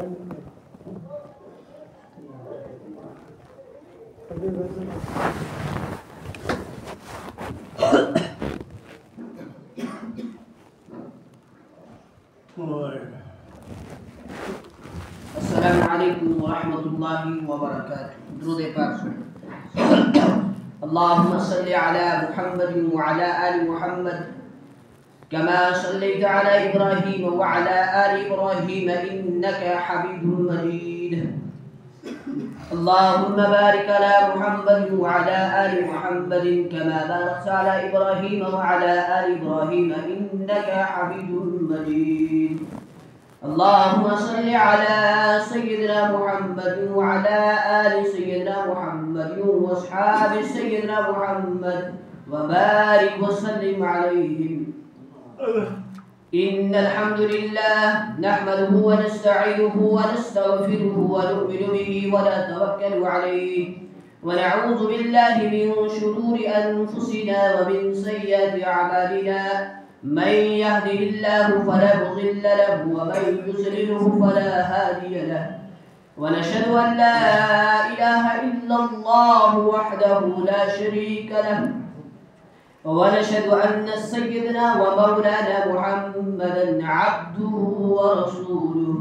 السلام علیکم ورحمۃ اللہ وبرکاتہ۔ درود پاک سنیں۔ اللهم صل على محمد وعلى آل محمد كما صليت على إبراهيم وعلى آل إبراهيم إنك حميد مجيد۔ اللهم بارك على محمد وعلى آل محمد كما باركت على إبراهيم وعلى آل إبراهيم إنك حميد مجيد۔ اللهم صل على سيدنا محمد وعلى آل سيدنا محمد وأصحاب سيدنا محمد وبارك وسلم عليهم۔ إن الحمد لله نحمده ونستعينه ونستغفره ونؤمن به ونتوكل عليه ونعوذ بالله من شرور أنفسنا ومن سيئات أعمالنا، من يهده الله فلا مضل له ومن يضلله فلا هادي له، ونشهد أن لا إله إلا الله وحده لا شريك له، ونشهد أن سيدنا ومولانا محمدا عبده ورسوله،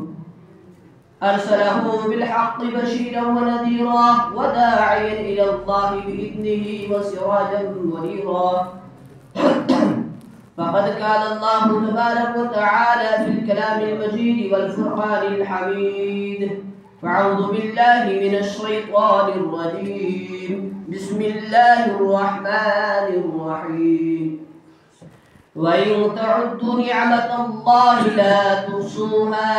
أرسله بالحق بشيرا ونذيرا وداعيا إلى الله بإذنه وسراجا منيرا۔ فقد قال الله تبارك وتعالى في الكلام المجيد والفرقان الحميد، فأعوذ بالله من الشيطان الرجيم، بسم الله الرحمن الرحيم، وإن تعدوا نعمة الله لا تحصوها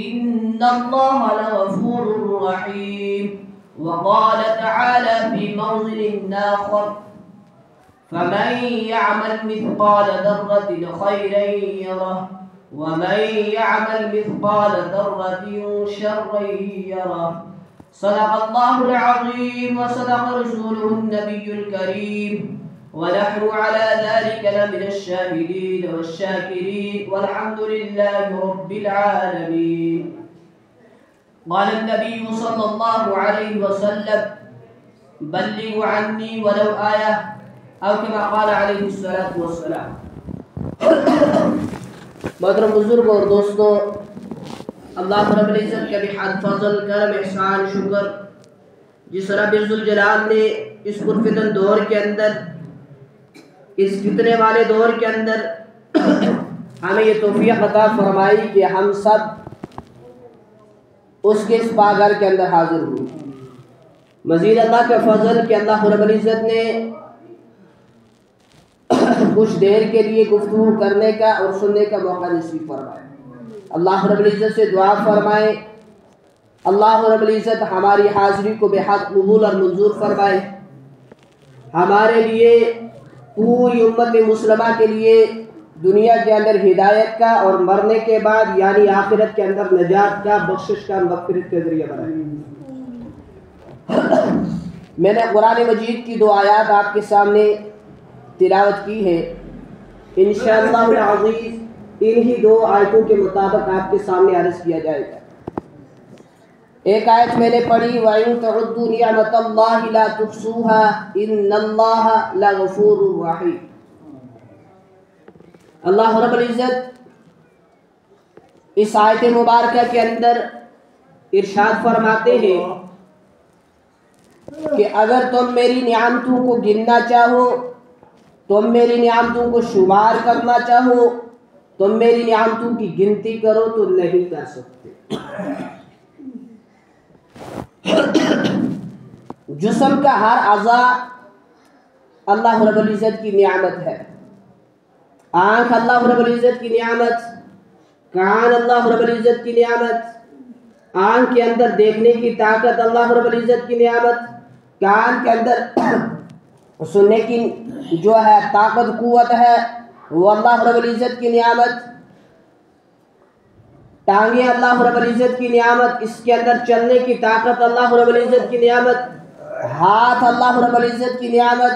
إن الله لغفور رحيم۔ وقال تعالى في موضع آخر، فمن يعمل مثقال ذرة خيرا يره ومن يعمل مثقال ذرة شرا يره۔ صدق الله العظيم وصدق رسوله النبي الكريم، ونحن على ذلك لمن الشاهدين والشاكرين، والحمد لله رب العالمين۔ قال النبي صلى الله عليه وسلم، بلغوا عني ولو آية، او كما قال علیہ الصلوۃ والسلام۔ محترم بزرگ اور دوستو، اللہ رب العزت کا بحد فضل کرم احسان شکر، جس رب ذوالجلال نے اس پرفتن دور کے اندر، اس فتنے والے دور کے اندر ہمیں یہ توفیق عطا فرمائی کہ ہم سب اس کے اس پاگھر کے اندر حاضر ہوئے۔ مزید اللہ کا فضل کہ اللہ رب العزت نے کچھ دیر کے لیے گفتگو کرنے کا اور سننے کا موقع نصیب فرمائے۔ اللہ رب العزت سے دعا فرمائے اللہ رب العزت ہماری حاضری کو بے حد قبول اور منظور فرمائے، ہمارے لیے پوری امت مسلمہ کے لیے دنیا کے اندر ہدایت کا اور مرنے کے بعد یعنی آخرت کے اندر نجات کا، بخشش کا، مغفرت کا ذریعہ بنائے۔ میں نے قرآن مجید کی 2 آیات آپ کے سامنے تلاوت کی ہے، انشاءاللہ العزیز انہی 2 آیتوں کے مطابق آپ کے سامنے عرض کیا جائے گا۔ ایک آیت میں نے پڑھی، وَإِن تَعُدُّوا نِعْمَةَ اللَّهِ لَا تُحْصُوهَا إِنَّ اللَّهَ لَغَفُورٌ رَحِيمٌ۔ اللہ رب العزت اس آیت مبارکہ کے اندر ارشاد فرماتے ہیں کہ اگر تم میری نعمتوں کو گننا چاہو، تم میری نعمتوں کو شمار کرنا چاہو، تم میری نعمتوں کی گنتی کرو تو نہیں کر سکتے۔ جسم کا ہر اعضا اللہ رب العزت کی نعمت ہے۔ آنکھ اللہ رب العزت کی نعمت، کان اللہ رب العزت کی نعمت، آنکھ کے اندر دیکھنے کی طاقت اللہ رب العزت کی نعمت، کان کے اندر سننے کی جو ہے طاقت قوت ہے وہ اللہ رب العزت کی نعمت، ٹانگیں اللہ رب العزت کی نعمت، اس کے اندر چلنے کی طاقت اللہ رب العزت کی نعمت، ہاتھ اللہ رب العزت کی نعمت،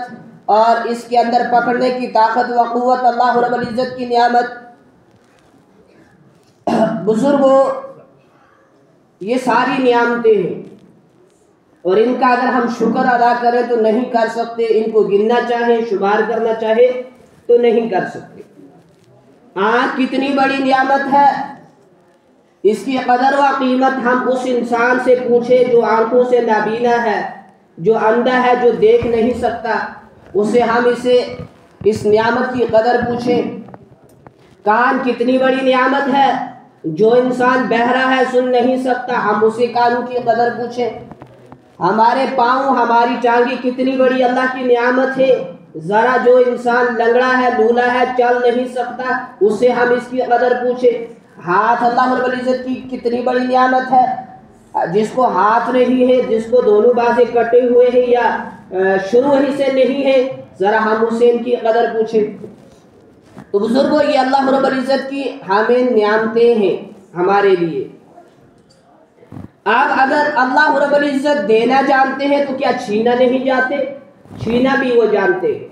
اور اس کے اندر پکڑنے کی طاقت و قوت اللہ رب العزت کی نعمت۔ بزرگوں، یہ ساری نعمتیں ہیں، اور ان کا اگر ہم شکر ادا کریں تو نہیں کر سکتے، ان کو گننا چاہیں، شمار کرنا چاہے تو نہیں کر سکتے۔ آنکھ کتنی بڑی نعمت ہے، اس کی قدر و قیمت ہم اس انسان سے پوچھیں جو آنکھوں سے نابینا ہے، جو اندھا ہے، جو دیکھ نہیں سکتا، اسے ہم اس نعمت کی قدر پوچھیں۔ کان کتنی بڑی نعمت ہے، جو انسان بہرا ہے، سن نہیں سکتا، ہم اسے کانوں کی قدر پوچھیں۔ ہمارے پاؤں، ہماری ٹانگیں کتنی بڑی اللہ کی نعمت ہے، ذرا جو انسان لنگڑا ہے، لولا ہے، چل نہیں سکتا، اسے ہم اس کی قدر پوچھیں۔ ہاتھ اللہ رب العزت کی کتنی بڑی نعمت ہے، جس کو ہاتھ نہیں ہے، جس کو دونوں بازیں کٹے ہوئے ہیں یا شروع ہی سے نہیں ہے، ذرا ہم اسے ان کی قدر پوچھیں۔ تو بزرگوں، یہ اللہ رب العزت کی ہمیں نعمتیں ہیں ہمارے لیے۔ اب اگر اللہ رب العزت دینا جانتے ہیں تو کیا چھینا نہیں جانتے؟ چھینا بھی وہ جانتے ہیں۔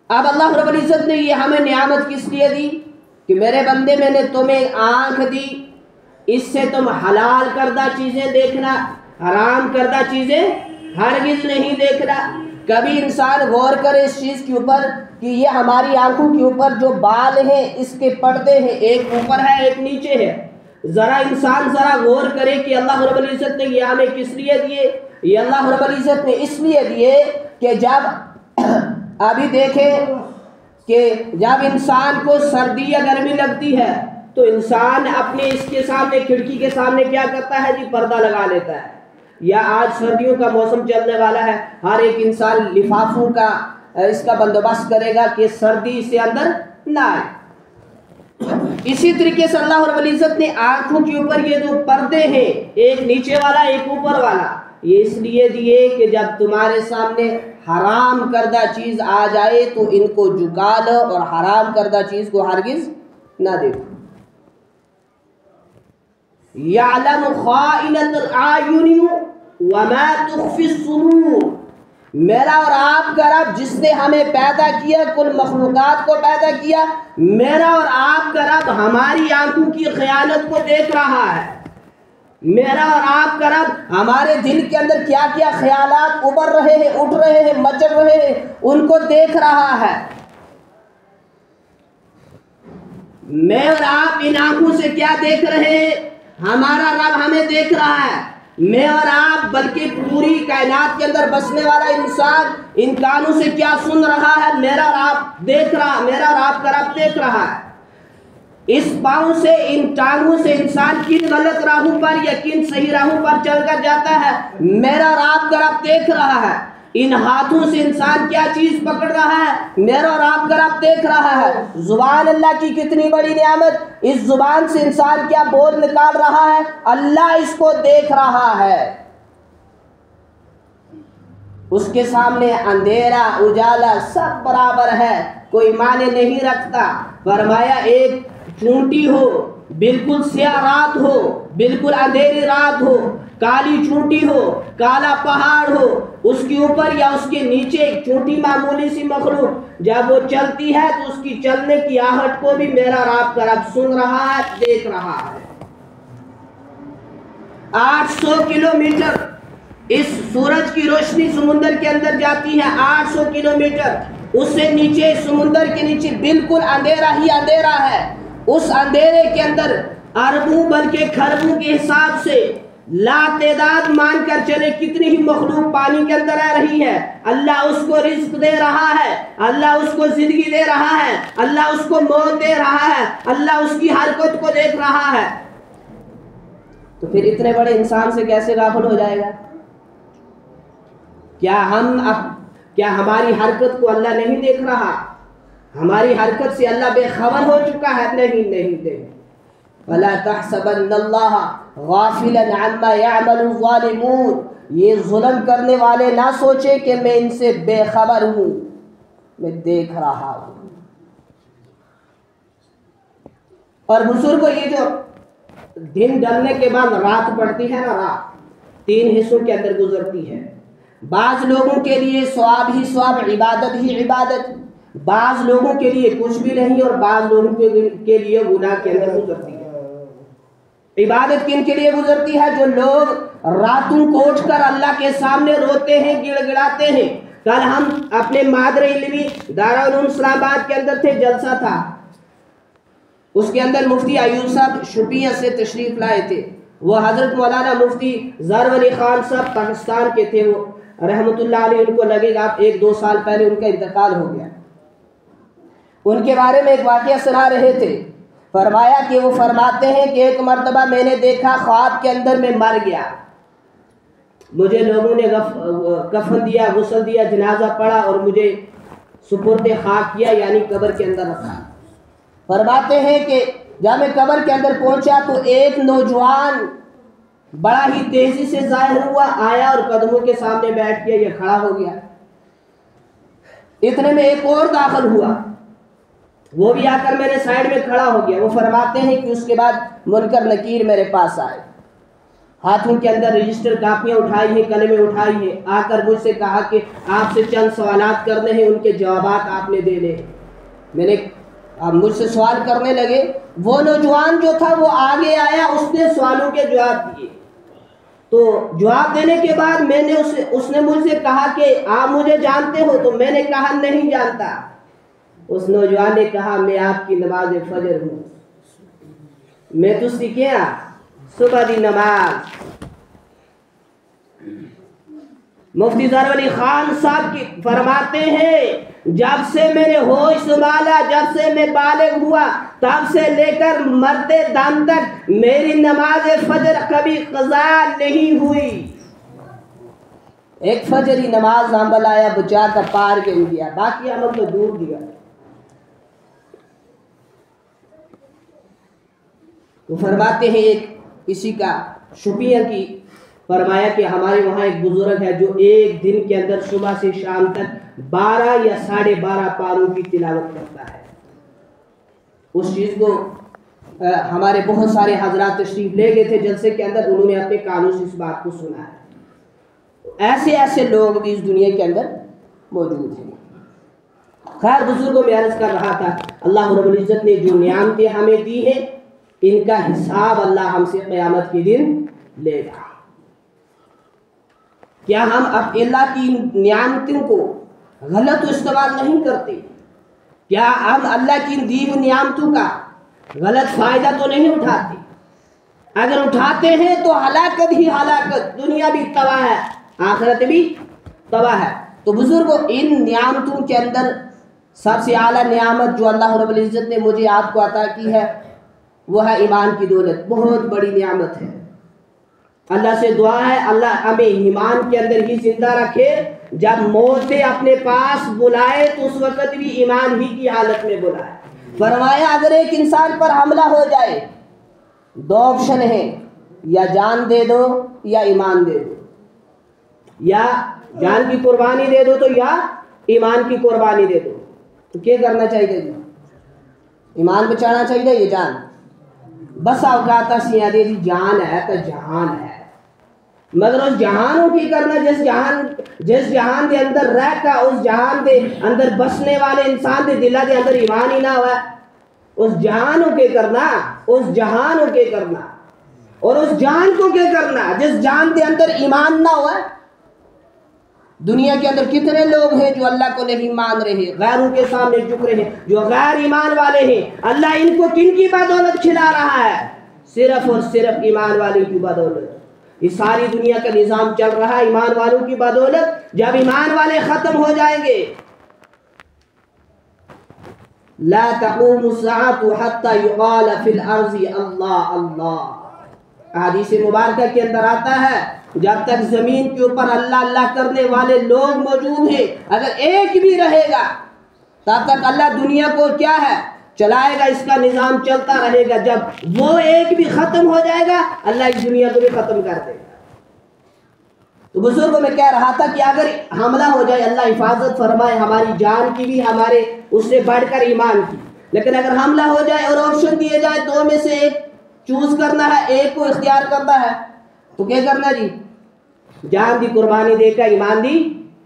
اب اللہ رب العزت نے یہ ہمیں نعمت کس لیے دی کہ میرے بندے، میں نے تمہیں آنکھ دی، اس سے تم حلال کردہ چیزیں دیکھنا، حرام کردہ چیزیں ہرگز نہیں دیکھنا۔ کبھی انسان غور کرے اس چیز کے اوپر کہ یہ ہماری آنکھوں کے اوپر جو بال ہیں، اس کے پردے ہیں، ایک اوپر ہے ایک نیچے ہے، ذرا انسان غور کرے کہ اللہ رب العزت نے یہ ہمیں کس لیے دیے۔ یہ اللہ رب العزت نے اس لیے دیے کہ جب ابھی دیکھیں کہ جب انسان کو سردی یا گرمی لگتی ہے تو انسان اپنے اس کے سامنے، کھڑکی کے سامنے کیا کرتا ہے جی؟ پردہ لگا لیتا ہے۔ یا آج سردیوں کا موسم چلنے والا ہے، ہر ایک انسان لفافوں کا اس کا بندوبست کرے گا کہ سردی اس سے اندر نہ آئے۔ اسی طریقے سے اللہ رب العزت نے آنکھوں کے اوپر یہ جو پردے ہیں، ایک نیچے والا ایک اوپر والا، یہ اس لیے دیے کہ جب تمہارے سامنے حرام کردہ چیز آ جائے تو ان کو جھکا لو اور حرام کردہ چیز کو ہرگز نہ دیکھو۔ یعلم خائنۃ الاعین وما تخفی الصدور، میرا اور آپ کا رب جس نے ہمیں پیدا کیا، کل مخلوقات کو پیدا کیا، میرا اور آپ کا رب ہماری آنکھوں کی خیانت کو دیکھ رہا ہے۔ میرا اور آپ کا رب ہمارے دل کے اندر کیا کیا خیالات ابھر رہے ہیں، اٹھ رہے ہیں، مچل رہے ہیں، ان کو دیکھ رہا ہے۔ میں اور آپ ان آنکھوں سے کیا دیکھ رہے ہیں، ہمارا رب ہمیں دیکھ رہا ہے۔ میں اور آپ بلکہ پوری کائنات کے اندر بسنے والا انسان ان کانوں سے کیا سن رہا ہے، میرا اور آپ دیکھ رہا، میرا اور آپ کا رب دیکھ رہا ہے۔ اس پاؤں سے، ان ٹانگوں سے انسان کن غلط راہوں پر یا کن صحیح راہوں پر چل کر جاتا ہے، میرا اور آپ کا رب دیکھ رہا ہے۔ ان ہاتھوں سے انسان کیا چیز پکڑ رہا ہے، میرا اور آپ کا رب دیکھ رہا ہے۔ زبان اللہ کی کتنی بڑی نعمت، اس زبان سے انسان کیا بول نکال رہا ہے، اللہ اس کو دیکھ رہا ہے۔ اس کے سامنے اندھیرا اجالا سب برابر ہے، کوئی معنی نہیں رکھتا۔ فرمایا ایک چونٹی ہو، بالکل سیاہ رات ہو، بالکل اندھیری رات ہو، کالی چونٹی ہو، کالا پہاڑ ہو، اس کے اوپر یا اس کے نیچے ایک چھوٹی معمولی سی مخلوق جب وہ چلتی ہے تو اس کی چلنے کی آہٹ کو بھی میرا اور آپ کا رب سن رہا ہے، دیکھ رہا ہے۔ 800 کلومیٹر اس سورج کی روشنی سمندر کے اندر جاتی ہے، 800 کلومیٹر، اس سے نیچے سمندر کے نیچے بالکل اندھیرا ہی اندھیرا ہے۔ اس اندھیرے کے اندر اربوں بلکہ کھربوں کے حساب سے لا تعداد مان کر چلے کتنی ہی مخلوق پانی کے اندر آ رہی ہے۔ اللہ اس کو رزق دے رہا ہے، اللہ اس کو زندگی دے رہا ہے، اللہ اس کو موت دے رہا ہے، اللہ اس کی حرکت کو دیکھ رہا ہے۔ تو پھر اتنے بڑے انسان سے کیسے غافل ہو جائے گا؟ کیا ہماری حرکت کو اللہ نہیں دیکھ رہا؟ ہماری حرکت سے اللہ بے خبر ہو چکا ہے؟ نہیں۔ فَلَا تَحْسَبَنَّ اللَّهَ غَافِلًا عَمَّا يَعْمَلُ الظَّالِمُونَ، یہ ظلم کرنے والے نہ سوچے کہ میں ان سے بے خبر ہوں، میں دیکھ رہا ہوں۔ اور بزرگوں، یہ جو دن ڈلنے کے بعد رات پڑتی ہے نا، رات 3 حصوں کے اندر گزرتی ہے۔ بعض لوگوں کے لیے ثواب ہی ثواب، عبادت ہی عبادت، بعض لوگوں کے لیے کچھ بھی نہیں، اور بعض لوگوں کے لیے گناہ کے اندر گزرتی ہے۔ عبادت کن کے لیے گزرتی ہے؟ جو لوگ راتوں کو اٹھ کر اللہ کے سامنے روتے ہیں، گڑ گڑاتے ہیں۔ کل ہم اپنے مادر علمی دارالعلوم اسلام آباد کے اندر تھے، جلسہ تھا، اس کے اندر مفتی ایوب صاحب شپیہ سے تشریف لائے تھے۔ وہ حضرت مولانا مفتی ظاہر علی خان صاحب پاکستان کے تھے، وہ رحمۃ اللہ علیہ، ان کو لگے گا 1-2 سال پہلے ان کا انتقال ہو گیا۔ ان کے بارے میں ایک واقعہ سنا رہے تھے، فرمایا کہ وہ فرماتے ہیں کہ ایک مرتبہ میں نے دیکھا خواب کے اندر میں مر گیا، مجھے لوگوں نے کفن دیا، غسل دیا، جنازہ پڑھا اور مجھے سپرد خاک کیا، یعنی قبر کے اندر رکھا۔ فرماتے ہیں کہ جب میں قبر کے اندر پہنچا تو ایک نوجوان بڑا ہی تیزی سے ظاہر ہوا، آیا اور قدموں کے سامنے بیٹھ گیا، یہ کھڑا ہو گیا۔ اتنے میں ایک اور داخل ہوا، وہ بھی آ کر میرے سائیڈ میں کھڑا ہو گیا۔ وہ فرماتے ہیں کہ اس کے بعد منکر نکیر میرے پاس آئے، ہاتھوں کے اندر رجسٹر کاپیاں اٹھائی ہیں، قلمیں اٹھائی ہیں، آ کر مجھ سے کہا کہ آپ سے چند سوالات کرنے ہیں، ان کے جوابات آپ نے دینے ہیں۔ میں نے مجھ سے سوال کرنے لگے، وہ نوجوان جو تھا وہ آگے آیا، اس نے سوالوں کے جواب دیے۔ تو جواب دینے کے بعد میں نے اس نے مجھ سے کہا کہ آپ مجھے جانتے ہو؟ تو میں نے کہا نہیں جانتا۔ اس نوجوان نے کہا میں آپ کی نماز فجر ہوں، میں تو سیکھیا صبح دی نماز۔ مفتی ظاہر علی خان صاحب کی فرماتے ہیں جب سے میں نے ہوش سنبھالا، جب سے میں بالغ ہوا، تب سے لے کر مرتے دم تک میری نماز فجر کبھی قضا نہیں ہوئی۔ ایک فجری نماز عمل آیا، بچا کر پار کے گیا، باقی عمل تو دور دیا۔ وہ فرماتے ہیں ایک کسی کا شپیہ کی فرمایا کہ ہمارے وہاں ایک بزرگ ہے جو ایک دن کے اندر صبح سے شام تک 12 یا 12.5 پاروں کی تلاوت کرتا ہے۔ اس چیز کو ہمارے بہت سارے حضرات تشریف لے گئے تھے جلسے کے اندر، انہوں نے اپنے کانوں سے اس بات کو سنا ہے۔ ایسے ایسے لوگ بھی اس دنیا کے اندر موجود ہیں۔ خیر بزرگوں میں عرض کر رہا تھا، اللہ رب العزت نے جو نعمتیں ہمیں دی ہیں، ان کا حساب اللہ ہم سے قیامت کے دن لے گا۔ کیا ہم اب اللہ کی نعمتوں کو غلط استعمال نہیں کرتے؟ کیا ہم اللہ کی دی ہوئی نعمتوں کا غلط فائدہ تو نہیں اٹھاتے؟ اگر اٹھاتے ہیں تو ہلاکت ہی ہلاکت، دنیا بھی تباہ ہے، آخرت بھی تباہ ہے۔ تو بزرگوں، ان نعمتوں کے اندر سب سے اعلیٰ نعمت جو اللہ رب العزت نے مجھے آپ کو عطا کی ہے وہ ہے ایمان کی دولت، بہت بڑی نعمت ہے۔ اللہ سے دعا ہے اللہ ہمیں ایمان کے اندر ہی زندہ رکھے، جب موت اپنے پاس بلائے تو اس وقت بھی ایمان ہی کی حالت میں بلائے۔ فرمایا اگر ایک انسان پر حملہ ہو جائے، 2 آپشن ہیں، یا جان دے دو یا ایمان دے دو، یا جان کی قربانی دے دو تو یا ایمان کی قربانی دے دو۔ تو کیا کرنا چاہیے جی؟ ایمان بچانا چاہیے یہ جان؟ بس اوقات سیاں دی جان ہے تو جہان ہے، مگر اس جہانوں کی کرنا جس جہان دے اندر رہتا، اس جہان دے اندر بسنے والے انسان دے دلہ دے اندر ایمان ہی نہ ہوا، اس جہانوں کے کرنا، اس جہانوں کے کرنا، اور اس جان کو کیا کرنا جس جان دے اندر ایمان نہ ہوا۔ دنیا کے اندر کتنے لوگ ہیں جو اللہ کو نہیں مان رہے، غیروں کے سامنے جھک رہے ہیں، جو غیر ایمان والے ہیں، اللہ ان کو کن کی بدولت کھلا رہا ہے؟ صرف اور صرف ایمان والے کی بدولت۔ یہ ساری دنیا کا نظام چل رہا ہے ایمان والوں کی بدولت۔ جب ایمان والے ختم ہو جائیں گے، لا تقوم الساعة حتى يقال في الارض اللہ اللہ۔ حدیث مبارکہ کے اندر آتا ہے جب تک زمین کے اوپر اللہ اللہ کرنے والے لوگ موجود ہیں، اگر ایک بھی رہے گا تب تک اللہ دنیا کو کیا ہے چلائے گا، اس کا نظام چلتا رہے گا۔ جب وہ ایک بھی ختم ہو جائے گا اللہ اس دنیا کو بھی ختم کر دے گا۔ تو بزرگوں میں کہہ رہا تھا کہ اگر حملہ ہو جائے، اللہ حفاظت فرمائے ہماری جان کی بھی، ہمارے اس سے بڑھ کر ایمان کی، لیکن اگر حملہ ہو جائے اور آپشن دیے جائے 2 میں سے ایک چوز کرنا ہے، ایک کو اختیار کرنا ہے، تو کیا کرنا جی؟ جان دی قربانی دے کر ایمان دی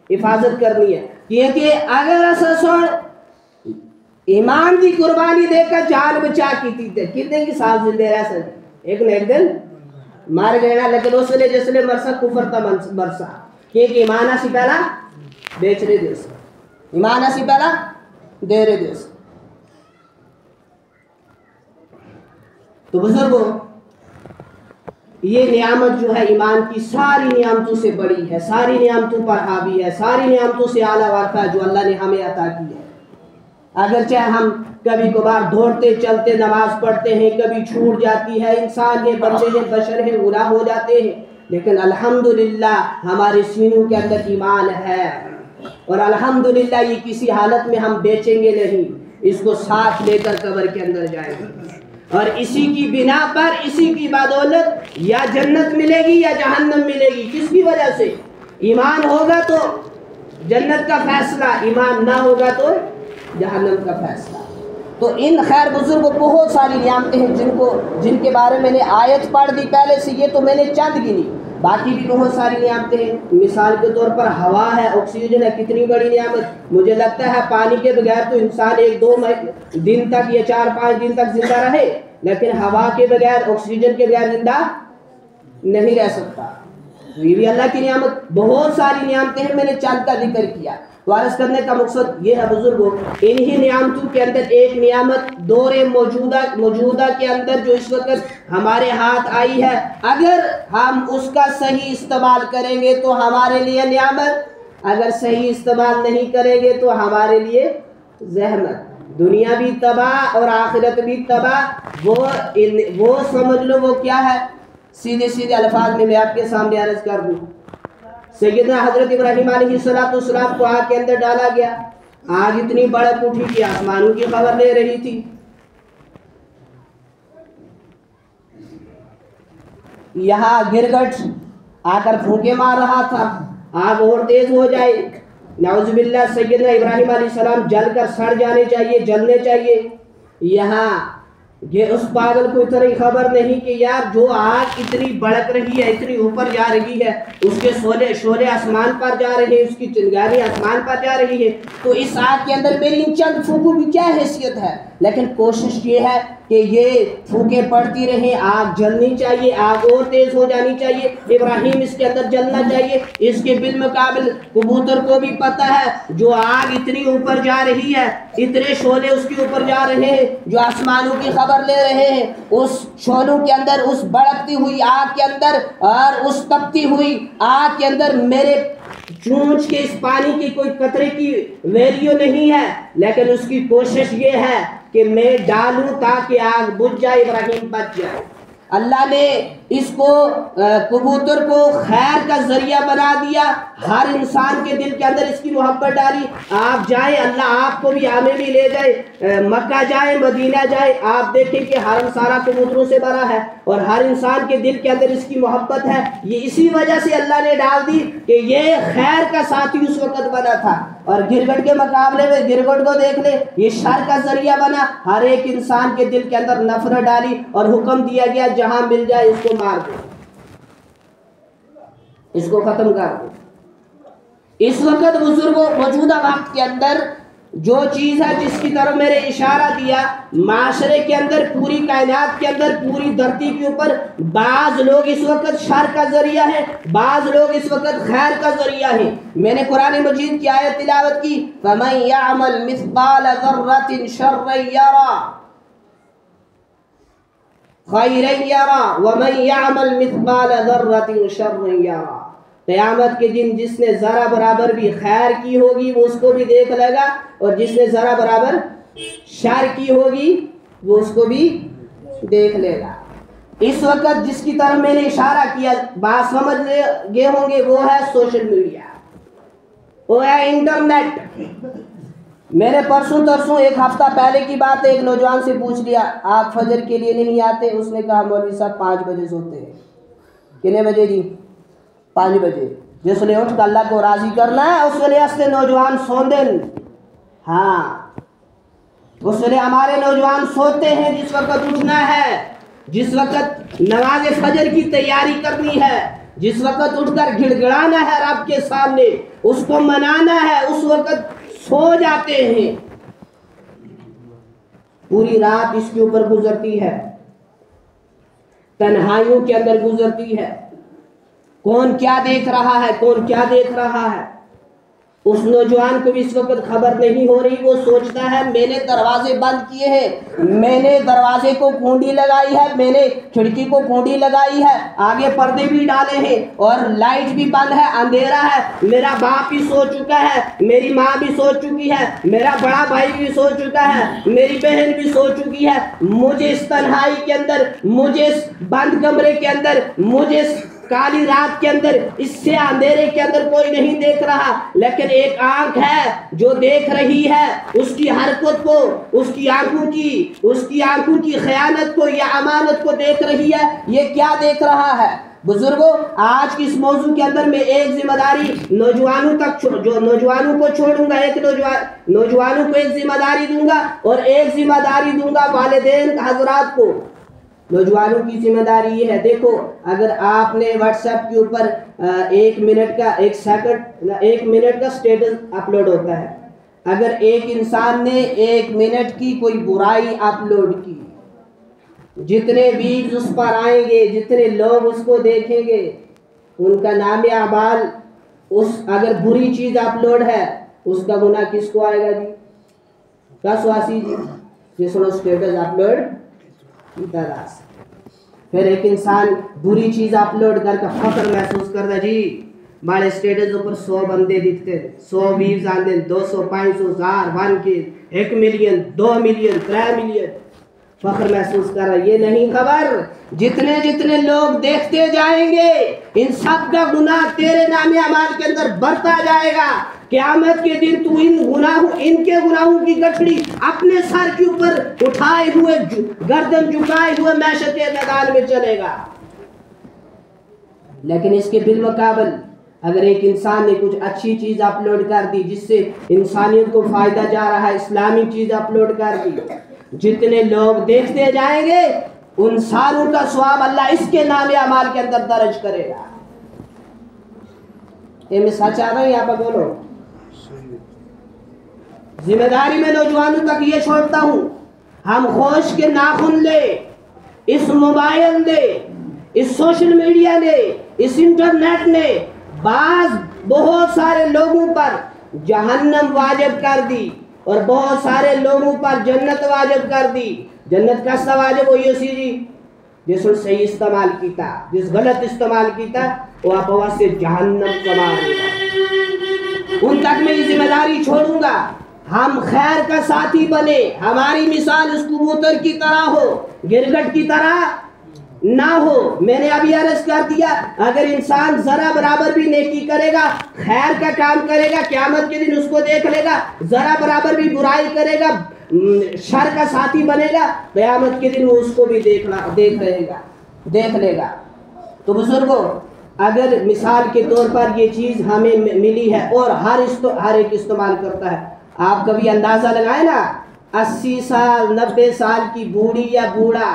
حفاظت کرنی ہے۔ کیونکہ اگر اساں ایمان دی قربانی دے کر جان بچا کی تھی کتنے کی سال زندے رہ سکتے، ایک نہ ایک دن مر گئے نا، لیکن اس لیے جس لیے مرسا کفر تا مرسا کیونکہ ایمان سی پہلا بیچ رہے دیس، ایمان سی پہلا دے رہے دیس۔ تو بزرگوں یہ نعمت جو ہے ایمان کی ساری نعمتوں سے بڑی ہے، ساری نعمتوں پر حاوی ہے، ساری نعمتوں سے اعلیٰ وارثہ ہے جو اللہ نے ہمیں عطا کی ہے۔ اگرچہ ہم کبھی کبھار دوڑتے چلتے نماز پڑھتے ہیں، کبھی چھوٹ جاتی ہے، انسان ہیں، بندے ہیں، بشر ہیں، گناہ ہو جاتے ہیں، لیکن الحمدللہ ہمارے سینوں کے اندر ایمان ہے، اور الحمدللہ یہ کسی حالت میں ہم بیچیں گے نہیں، اس کو ساتھ لے کر قبر کے اندر جائیں گے، اور اسی کی بنا پر، اسی کی بدولت یا جنت ملے گی یا جہنم ملے گی۔ کس کی وجہ سے؟ ایمان ہوگا تو جنت کا فیصلہ، ایمان نہ ہوگا تو جہنم کا فیصلہ۔ تو ان خیر بزرگ بہت ساری نعمتیں ہیں جن کے بارے میں نے آیت پڑھ دی پہلے سے، یہ تو میں نے چند گنی، باقی بھی بہت ساری نعمتیں ہیں۔ مثال کے طور پر ہوا ہے، آکسیجن ہے، کتنی بڑی نعمت۔ مجھے لگتا ہے پانی کے بغیر تو انسان 1-2 دن تک یا 4-5 دن تک زندہ رہے، لیکن ہوا کے بغیر، آکسیجن کے بغیر زندہ نہیں رہ سکتا۔ یہ بھی اللہ کی نعمت، بہت ساری نعمتیں ہیں، میں نے چند کا ذکر کیا۔ تو عرض کرنے کا مقصد یہ ہے بزرگوں، انہی نعمتوں کے اندر ایک نعمت دور موجودہ کے اندر جو اس وقت ہمارے ہاتھ آئی ہے، اگر ہم اس کا صحیح استعمال کریں گے تو ہمارے لیے نعمت، اگر صحیح استعمال نہیں کریں گے تو ہمارے لیے زحمت، دنیا بھی تباہ اور آخرت بھی تباہ۔ وہ سمجھ لو وہ کیا ہے، سیدھے الفاظ میں آپ کے سامنے عرض کر دوں۔ سیدنا حضرت ابراہیم علیہ السلام کو آگ کے اندر ڈالا گیا، آگ اتنی بڑک اٹھی کہ آسمانوں کی خبر لے رہی تھی۔ یہاں گرگٹ آ کر پھونکے مار رہا تھا، آگ اور تیز ہو جائے، نعوذ باللہ سیدنا ابراہیم علیہ السلام جل کر سڑ جانے چاہیے، جلنے چاہیے۔ یہاں یہ اس پاگل کو اتنی خبر نہیں کہ یار جو آگ اتنی بڑک رہی ہے، اتنی اوپر جا رہی ہے، اس کے شعلے آسمان پر جا رہے ہیں، اس کی چنگاری آسمان پر جا رہی ہے، تو اس آگ کے اندر میری ان چند پھونکوں کی کیا حیثیت ہے؟ لیکن کوشش یہ ہے کہ یہ پھونکیں پڑتی رہیں، آگ جلنی چاہیے، آگ اور تیز ہو جانی چاہیے، ابراہیم اس کے اندر جلنا چاہیے۔ اس کے بالمقابل کبوتر کو بھی پتہ ہے جو آگ اتنی اوپر جا رہی ہے، اتنے شعلے اس کے اوپر جا رہے ہیں جو آسمانوں کی خبر لے رہے ہیں، اس شعلوں کے اندر، اس بڑکتی ہوئی آگ کے اندر اور اس تپتی ہوئی آگ کے اندر میرے چونچ کے اس پانی کی کوئی قطرے کی ویلیو نہیں ہے، لیکن اس کی کوشش یہ ہے کہ میں ڈالوں تاکہ آگ بجھ جائے، ابراہیم بچ جائے۔ اللہ نے اس کو کبوتر کو خیر کا ذریعہ بنا دیا، ہر انسان کے دل کے اندر اس کی محبت ڈالی۔ آپ جائیں، اللہ آپ کو بھی ہمیں بھی لے جائے، مکہ جائیں، مدینہ جائیں، آپ دیکھیں کہ حرم سارا کبوتروں سے بھرا ہے اور ہر انسان کے دل کے اندر اس کی محبت ہے۔ یہ اسی وجہ سے اللہ نے ڈال دی کہ یہ خیر کا ساتھی اس وقت بنا تھا، اور گرگٹ کے مقابلے میں گرگٹ کو دیکھ لیں، یہ شر کا ذریعہ بنا، ہر ایک انسان کے دل کے اندر نفرت ڈالی اور حکم دیا گیا جہاں مل جائے اس کو مار دو، اس کو ختم کر دو۔ اس وقت بزرگوں موجودہ وقت کے اندر جو چیز ہے جس کی طرف میں نے اشارہ دیا، معاشرے کے اندر، پوری کائنات کے اندر، پوری دھرتی کے اوپر بعض لوگ اس وقت شر کا ذریعہ ہیں، بعض لوگ اس وقت خیر کا ذریعہ ہیں۔ میں نے قرآن مجید کی آیت تلاوت کی، فَمَن يَعْمَلْ مِثْقَالَ ذَرَّةٍ شَرًّا يَرَهُ خَيْرًا يَرَهُ وَمَن يَعْمَلْ مِثْقَالَ ذَرَّةٍ شَرًّا يَرَهُ۔ قیامت کے دن جس نے ذرہ برابر بھی خیر کی ہوگی وہ اس کو بھی دیکھ لے گا، اور جس نے ذرہ برابر شر کی ہوگی وہ اس کو بھی دیکھ لے گا۔ اس وقت جس کی طرف میں نے اشارہ کیا، بات سمجھ گئے ہوں گے، وہ ہے سوشل میڈیا، وہ ہے انٹرنیٹ۔ میں نے پرسوں ترسوں ایک ہفتہ پہلے کی بات ہے، ایک نوجوان سے پوچھ لیا آپ فجر کے لیے نہیں آتے؟ اس نے کہا مولوی صاحب 5 بجے سوتے ہیں۔ کتنے بجے جی؟ 5 بجے۔ جس نے اٹھ کر اللہ کو راضی کرنا ہے اس لیے اس نوجوان سوندن، ہاں اس لیے ہمارے نوجوان سوتے ہیں جس وقت اٹھنا ہے، جس وقت نماز فجر کی تیاری کرنی ہے، جس وقت اٹھ کر گڑ گڑانا ہے رب کے سامنے، اس کو منانا ہے، اس وقت سو جاتے ہیں۔ پوری رات اس کے اوپر گزرتی ہے۔ تنہائیوں کے اندر گزرتی ہے. کون کیا دیکھ رہا ہے، کون کیا دیکھ رہا ہے. اس نوجوان کو بھی اس وقت خبر نہیں ہو رہی. وہ سوچتا ہے میں نے دروازے بند کیے ہیں، میں نے دروازے کو کنڈی لگائی ہے، میں نے کھڑکی کو کنڈی لگائی ہے، آگے پردے بھی ڈالے ہیں اور لائٹ بھی بند ہے، اندھیرا ہے. میرا باپ بھی سو چکا ہے، میری ماں بھی سو چکی ہے، میرا بڑا بھائی بھی سو چکا ہے، میری بہن بھی سو چکی ہے. مجھے اس تنہائی کے اندر، مجھے اس بند کمرے کے اندر، مجھے اس کالی رات کے اندر، اس سے اندھیرے کے اندر کوئی نہیں دیکھ رہا. لیکن ایک آنکھ ہے جو دیکھ رہی ہے اس کی حرکت کو، اس کی آنکھوں کی خیانت کو یا امانت کو دیکھ رہی ہے. یہ کیا دیکھ رہا ہے؟ بزرگوں، آج کی اس موضوع کے اندر میں ایک ذمہ داری نوجوانوں کو چھوڑوں گا. ایک نوجوانوں کو ایک ذمہ داری دوں گا اور ایک ذمہ داری دوں گا والدین حضرات کو. نوجوانوں کی ذمہ داری یہ ہے، دیکھو اگر آپ نے واٹس ایپ کے اوپر ایک منٹ کا سٹیٹس اپلوڈ ہوتا ہے. اگر ایک انسان نے 1 منٹ کی کوئی برائی اپلوڈ کی، جتنے ویوز اس پر آئیں گے، جتنے لوگ اس کو دیکھیں گے، ان کا نام اعمال، اگر بری چیز اپلوڈ ہے اس کا گناہ کس کو آئے گا جی؟ کس واسی جی جس نے سٹیٹس اپلوڈ کیا. پھر ایک انسان بری چیز اپلوڈ کر کے فخر محسوس کرتا جی بڑے سٹیٹس اوپر 100 بندے دکھتے، 100 ویوز آتے، 200 500 1000 1 کے 1 ملین 2 ملین 3 ملین، فخر محسوس کر رہا. یہ نہیں خبر جتنے لوگ دیکھتے جائیں گے ان سب کا گناہ تیرے نام اعمال کے اندر بڑھتا جائے گا. قیامت کے دن تو ان کے گناہوں کی گٹھڑی اپنے سر کے اوپر اٹھائے ہوئے، گردن جھکائے ہوئے معاشر کے میدان میں چلے گا. لیکن اس کے بالمقابل اگر ایک انسان نے کچھ اچھی چیز اپلوڈ کر دی جس سے انسانیت کو فائدہ جا رہا ہے، اسلامی چیز اپلوڈ کر دی، جتنے لوگ دیکھتے جائیں گے ان ساروں کا ثواب اللہ اس کے نام اعمال کے اندر درج کرے گا. یہ میں سچ آ رہا ہوں، یہاں پر بولو. ذمہ داری میں نوجوانوں تک یہ چھوڑتا ہوں، ہم ہوش کے ناخن لے، اس موبائل نے، اس سوشل میڈیا نے، اس انٹرنیٹ نے بہت سارے لوگوں پر جہنم واجب کر دی اور بہت سارے لوگوں پر جنت واجب کر دی. جنت کا سا واجب ہوئی اسی جی جس نے صحیح استعمال کیتا، جس غلط استعمال کیتا وہ آپ سے جہنم کما دے گا. ان تک میں یہ ذمہ داری چھوڑوں گا. ہم خیر کا ساتھی بنے، ہماری مثال اس کبوتر کی طرح ہو، گرگٹ کی طرح نہ ہو. میں نے ابھی عرض کر دیا اگر انسان ذرا برابر بھی نیکی کرے گا، خیر کا کام کرے گا، قیامت کے دن اس کو دیکھ لے گا. ذرا برابر بھی برائی کرے گا، شر کا ساتھی بنے گا، قیامت کے دن وہ اس کو بھی دیکھ لے گا. تو بزرگوں، اگر مثال کے طور پر یہ چیز ہمیں ملی ہے اور ہر ایک استعمال کرتا ہے. آپ کبھی اندازہ لگائیں نا، 80 سال 90 سال کی بوڑھی یا بوڑھا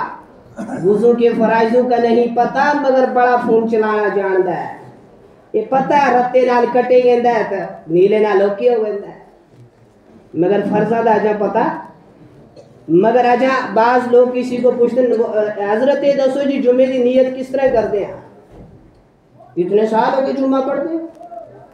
وضو کے فرائضوں کا نہیں پتا مگر بڑا فون چلانا جانتا ہے. یہ پتا ہے رتے نال کٹے گیندا ہے تو نیلے نال اوکے ہو گیندا ہے مگر فرضاں دا اجا پتا. مگر اجا بعض لوگ کسی کو پوچھتے حضرت دسو جی جمعے کی نیت کس طرح کرتے ہیں؟ اتنے سال ہو گئے جمعہ پڑھتے ہیں،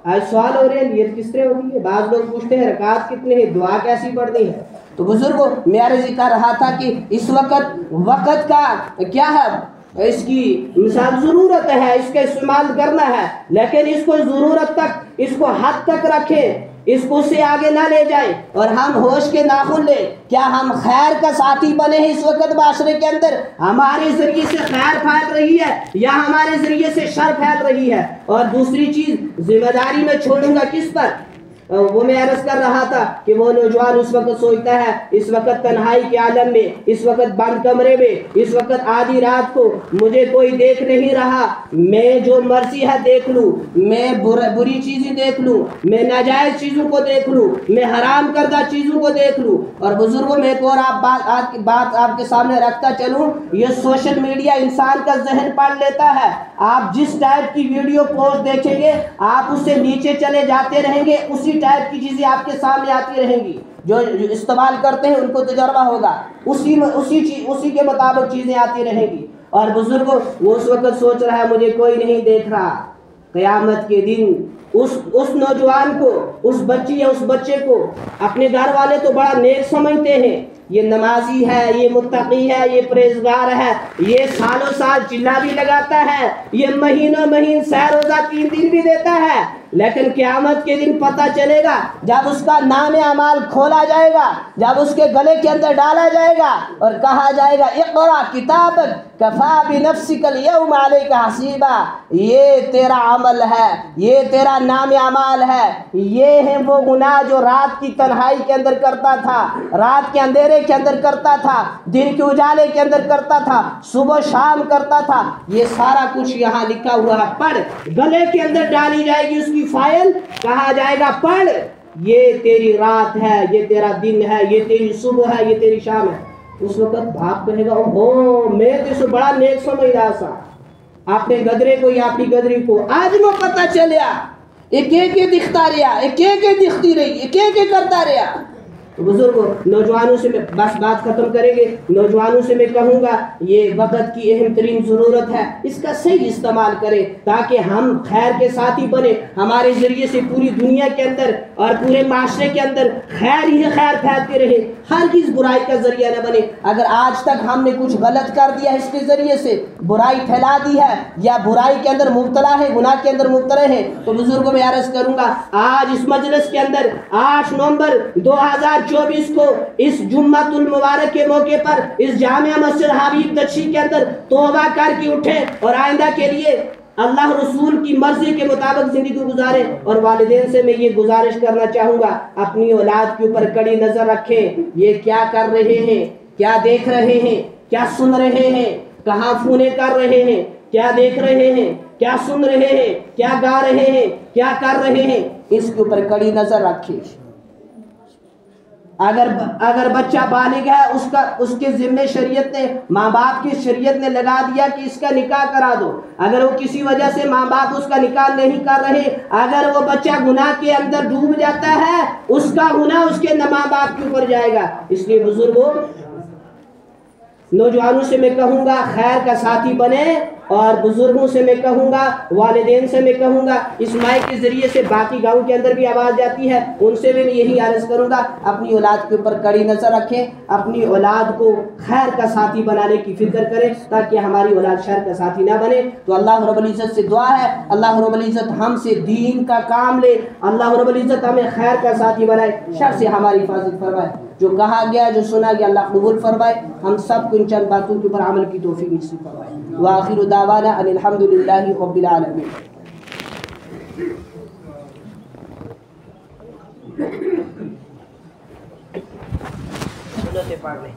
آج سوال ہو رہے ہیں نیت کس طرح ہوتی ہے. بعض لوگ پوچھتے ہیں رکعت کتنے ہیں، دعا کیسی پڑھنی ہے. تو بزرگوں، میں عرض کر رہا تھا کہ اس وقت کا کیا ہے، اس کی مثال ضرورت ہے، اس کا استعمال کرنا ہے، لیکن اس کو ضرورت تک، اس کو حد تک رکھیں، اس کو سے آگے نہ لے جائیں اور ہم ہوش کے ناخن لیں. کیا ہم خیر کا ساتھی بنے ہیں اس وقت معاشرے کے اندر؟ ہمارے ذریعے سے خیر پھیل رہی ہے یا ہمارے ذریعے سے شر پھیل رہی ہے؟ اور دوسری چیز ذمہ داری میں چھوڑوں گا کس پر؟ وہ میں عرض کر رہا تھا کہ وہ نوجوان اس وقت سوچتا ہے، اس وقت تنہائی کے عالم میں، اس وقت بند کمرے میں، اس وقت آدھی رات کو مجھے کوئی دیکھ نہیں رہا، میں جو مرضی ہے دیکھ لوں، میں بری چیزیں دیکھ لوں، میں ناجائز چیزوں کو دیکھ لوں، میں حرام کردہ چیزوں کو دیکھ لوں. اور بزرگوں میں ایک اور بات آپ کے سامنے رکھتا چلوں، یہ سوشل میڈیا انسان کا ذہن پڑھ لیتا ہے. آپ جس ٹائپ کی ویڈیو پوسٹ دیکھیں گے آپ اس سے نیچے چلے جاتے رہیں گے، اسی ٹائپ کی چیزیں آپ کے سامنے آتی رہیں گی. جو استعمال کرتے ہیں ان کو تجربہ ہوگا، اسی کے مطابق چیزیں آتی رہیں گی. اور بزرگوں وہ اس وقت سوچ رہا ہے مجھے کوئی نہیں دیکھ رہا، قیامت کے دن اس نوجوان کو، اس بچی یا اس بچے کو اپنے گھر والے تو بڑا نیک سمجھتے ہیں، یہ نمازی ہے، یہ متقی ہے، یہ پرہیزگار ہے، یہ سالوں سال چلا بھی لگاتا ہے، یہ مہینوں مہین سہ روزہ 3 دن بھی دیتا ہے، لیکن قیامت کے دن پتہ چلے گا جب اس کا نام اعمال کھولا جائے گا، جب اس کے گلے کے اندر ڈالا جائے گا اور کہا جائے گا اقرا کتابک کفا بنفسک اليوم علیک حسیبا، یہ تیرا عمل ہے، یہ تیرا نام اعمال ہے، یہ ہیں وہ گناہ جو رات کی تنہائی کے اندر کرتا تھا، رات کے اندھیرے کے اندر کرتا تھا، دن کے اجالے کے اندر کرتا تھا، صبح شام کرتا تھا، یہ سارا کچھ یہاں لکھا ہوا ہے، پڑھ۔ گلے کے اندر ڈالی جائے گی اس کی فائل، کہا جائے گا پڑھ، یہ تیری رات ہے، یہ تیرا دن ہے، یہ تیری صبح ہے، یہ تیری شام ہے۔ اس وقت باپ کہے گا اوہو میں تو اسے بڑا نیک سمجھ رہا سا، اپنے گدرے کو یا اپنی گدری کو آج میں پتہ چلیا، ایک ایک دکھتا رہا، ایک ایک دکھتی رہی، ایک ایک کرتا رہا۔ تو بزرگوں نوجوانوں سے میں بس بات ختم کریں گے، نوجوانوں سے میں کہوں گا یہ وقت کی اہم ترین ضرورت ہے، اس کا صحیح استعمال کریں تاکہ ہم خیر کے ساتھی بنے، ہمارے ذریعے سے پوری دنیا کے اندر اور پورے معاشرے کے اندر خیر ہی خیر پھیلتے رہے، ہرگز برائی کا ذریعہ نہ بنے۔ اگر آج تک ہم نے کچھ غلط کر دیا اس کے ذریعے سے برائی پھیلا دی ہے یا برائی کے اندر مبتلا ہے، گناہ کے اندر مبتلا ہے، تو بزرگوں میں عرض کروں گا آج اس مجلس کے اندر 8 نومبر 2024 کو اس جمعۃ المبارک کے موقع پر اس جامعہ مسجد حبیب دچھی کے اندر توبہ کر کے اٹھیں اور آئندہ کے لیے اللہ رسول کی مرضی کے مطابق زندگی گزاریں۔ اور والدین سے میں یہ گزارش کرنا چاہوں گا اپنی اولاد کے اوپر کڑی نظر رکھیں، یہ کیا کر رہے ہیں، کیا دیکھ رہے ہیں، کیا سن رہے ہیں، کہاں فونے کر رہے ہیں، کیا دیکھ رہے ہیں، کیا سن رہے ہیں، کیا گا رہے ہیں، کیا کر رہے ہیں، اس کے اوپر کڑی نظر رکھیں۔ اگر بچہ بالغ ہے اس کے ذمے شریعت نے، ماں باپ کی شریعت نے لگا دیا کہ اس کا نکاح کرا دو، اگر وہ کسی وجہ سے ماں باپ اس کا نکاح نہیں کر رہے، اگر وہ بچہ گناہ کے اندر ڈوب جاتا ہے اس کا گناہ اس کے ماں باپ کے اوپر جائے گا۔ اس لیے بزرگوں نوجوانوں سے میں کہوں گا خیر کا ساتھی بنے، اور بزرگوں سے میں کہوں گا، والدین سے میں کہوں گا، اس مائک کے ذریعے سے باقی گاؤں کے اندر بھی آواز جاتی ہے، ان سے بھی میں یہی عرض کروں گا اپنی اولاد کے اوپر کڑی نظر رکھیں، اپنی اولاد کو خیر کا ساتھی بنانے کی فکر کریں تاکہ ہماری اولاد شر کا ساتھی نہ بنے۔ تو اللہ رب العزت سے دعا ہے اللہ رب العزت ہم سے دین کا کام لے، اللہ رب العزت ہمیں خیر کا ساتھی بنائے، شر سے ہماری حفاظت فرمائے، جو کہا گیا جو سنا گیا اللہ قبول فرمائے، ہم سب کو ان چند باتوں کے اوپر عمل کی توفیق نصیب فرمائے۔ وآخر دعوانا ان الحمد للہ رب العالمین۔ سنتیں پڑھ لیں۔